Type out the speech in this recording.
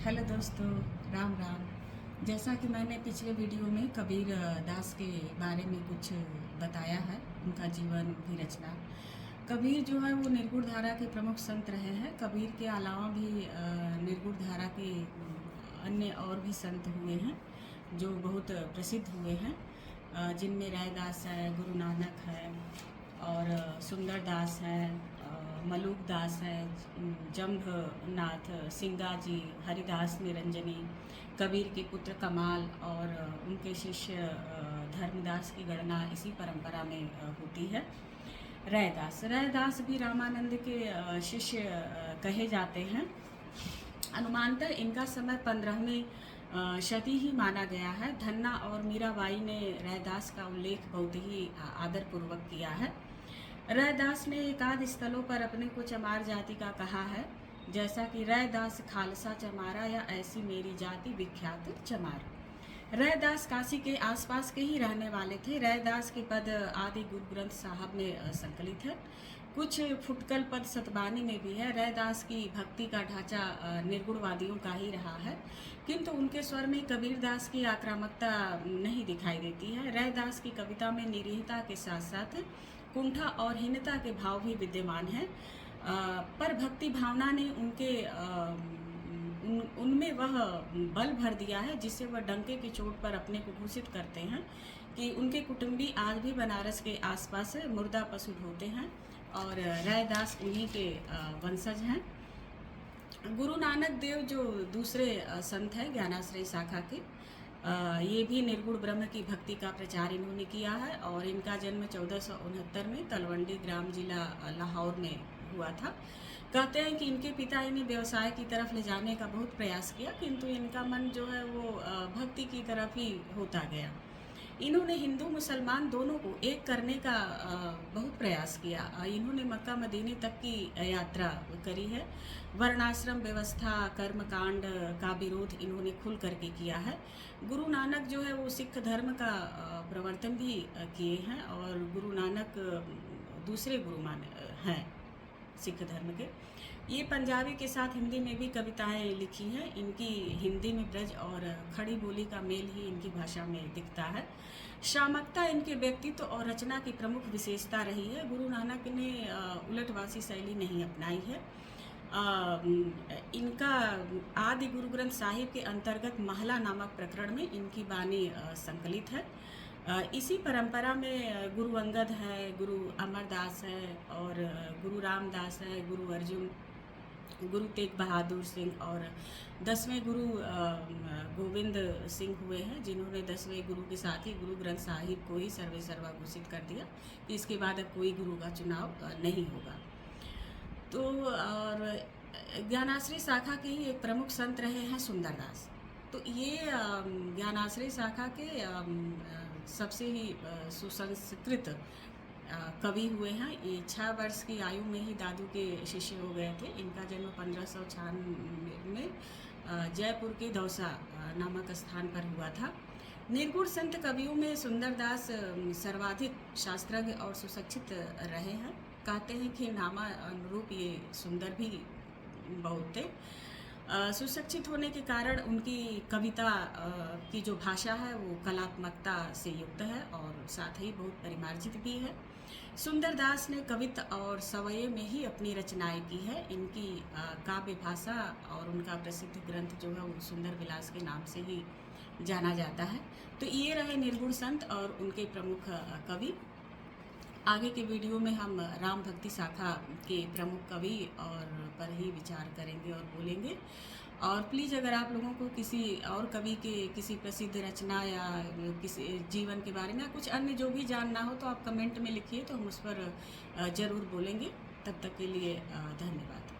Hello दोस्तों, राम राम। जैसा कि मैंने पिछले वीडियो में कबीर दास के बारे में कुछ बताया है, उनका जीवन भी रचना। कबीर जो है वो निर्गुण धारा के प्रमुख संत रहे हैं। कबीर के अलावा भी निर्गुण धारा के अन्य और भी संत हुए हैं जो बहुत प्रसिद्ध हुए हैं, जिनमें रैदास है, गुरु नानक है और सुंदर दास है, मलूक दास है, जम्भनाथ, सिंगा जी, हरिदास निरंजनी, कबीर के पुत्र कमाल और उनके शिष्य धर्मदास की गणना इसी परंपरा में होती है। रैदास भी रामानंद के शिष्य कहे जाते हैं। अनुमानतः इनका समय 15वीं शती ही माना गया है। धन्ना और मीराबाई ने रैदास का उल्लेख बहुत ही आदरपूर्वक किया है। रैदास ने एकाध स्थलों पर अपने को चमार जाति का कहा है, जैसा कि रैदास खालसा चमारा या ऐसी मेरी जाति विख्यात चमार। रैदास काशी के आसपास के ही रहने वाले थे। रैदास के पद आदि गुरु ग्रंथ साहब में संकलित है। कुछ फुटकल पद सतबानी में भी है। रैदास की भक्ति का ढांचा निर्गुणवादियों का ही रहा है, किंतु उनके स्वर में कबीरदास की आक्रामकता नहीं दिखाई देती है। रैदास की कविता में निरीहता के साथ साथ कुंठा और हीनता के भाव भी विद्यमान हैं, पर भक्ति भावना ने उनमें वह बल भर दिया है जिससे वह डंके की चोट पर अपने को घोषित करते हैं कि उनके कुटुंबी आज भी बनारस के आसपास मुर्दा पशु ढोते हैं और रैदास उन्हीं के वंशज हैं। गुरु नानक देव जो दूसरे संत हैं ज्ञानाश्रय शाखा के, ये भी निर्गुण ब्रह्म की भक्ति का प्रचार इन्होंने किया है और इनका जन्म 1469 में तलवंडी ग्राम जिला लाहौर में हुआ था। कहते हैं कि इनके पिता इन्हें व्यवसाय की तरफ ले जाने का बहुत प्रयास किया, किंतु इनका मन जो है वो भक्ति की तरफ ही होता गया। इन्होंने हिंदू मुसलमान दोनों को एक करने का बहुत प्रयास किया। इन्होंने मक्का मदीने तक की यात्रा करी है। वर्णाश्रम व्यवस्था, कर्मकांड का विरोध इन्होंने खुल करके किया है। गुरु नानक जो है वो सिख धर्म का प्रवर्तन भी किए हैं और गुरु नानक दूसरे गुरु माने हैं सिख धर्म के। ये पंजाबी के साथ हिंदी में भी कविताएं लिखी हैं। इनकी हिंदी में ब्रज और खड़ी बोली का मेल ही इनकी भाषा में दिखता है। शामकता इनके व्यक्तित्व और रचना की प्रमुख विशेषता रही है। गुरु नानक ने उलटवासी शैली नहीं अपनाई है। इनका आदि गुरु ग्रंथ साहिब के अंतर्गत महला नामक प्रकरण में इनकी बानी संकलित है। इसी परंपरा में गुरु अंगद है, गुरु अमरदास है और गुरु रामदास है, गुरु अर्जुन, गुरु तेग बहादुर सिंह और 10वें गुरु गोविंद सिंह हुए हैं, जिन्होंने 10वें गुरु के साथ ही गुरु ग्रंथ साहिब को ही सर्वे सर्वा घोषित कर दिया कि इसके बाद अब कोई गुरु का चुनाव नहीं होगा। तो और ज्ञानाश्रय शाखा के ही एक प्रमुख संत रहे हैं सुंदरदास। तो ये ज्ञानाश्रय शाखा के सबसे ही सुसंस्कृत कवि हुए हैं। ये 6 वर्ष की आयु में ही दादू के शिष्य हो गए थे। इनका जन्म 1596 में जयपुर के दौसा नामक स्थान पर हुआ था। निर्गुण संत कवियों में सुंदरदास सर्वाधिक शास्त्रज्ञ और सुशिक्षित रहे हैं। कहते हैं कि नामा अनुरूप ये सुंदर भी बहुत थे। सुशिक्षित होने के कारण उनकी कविता की जो भाषा है वो कलात्मकता से युक्त है और साथ ही बहुत परिमार्जित भी है। सुंदरदास ने कविता और सवये में ही अपनी रचनाएं की है। इनकी काव्य भाषा और उनका प्रसिद्ध ग्रंथ जो है वो सुंदर विलास के नाम से ही जाना जाता है। तो ये रहे निर्गुण संत और उनके प्रमुख कवि। आगे के वीडियो में हम राम भक्ति शाखा के प्रमुख कवि और पर ही विचार करेंगे और बोलेंगे। और प्लीज़ अगर आप लोगों को किसी और कवि के किसी प्रसिद्ध रचना या किसी जीवन के बारे में या कुछ अन्य जो भी जानना हो तो आप कमेंट में लिखिए, तो हम उस पर ज़रूर बोलेंगे। तब तक के लिए धन्यवाद।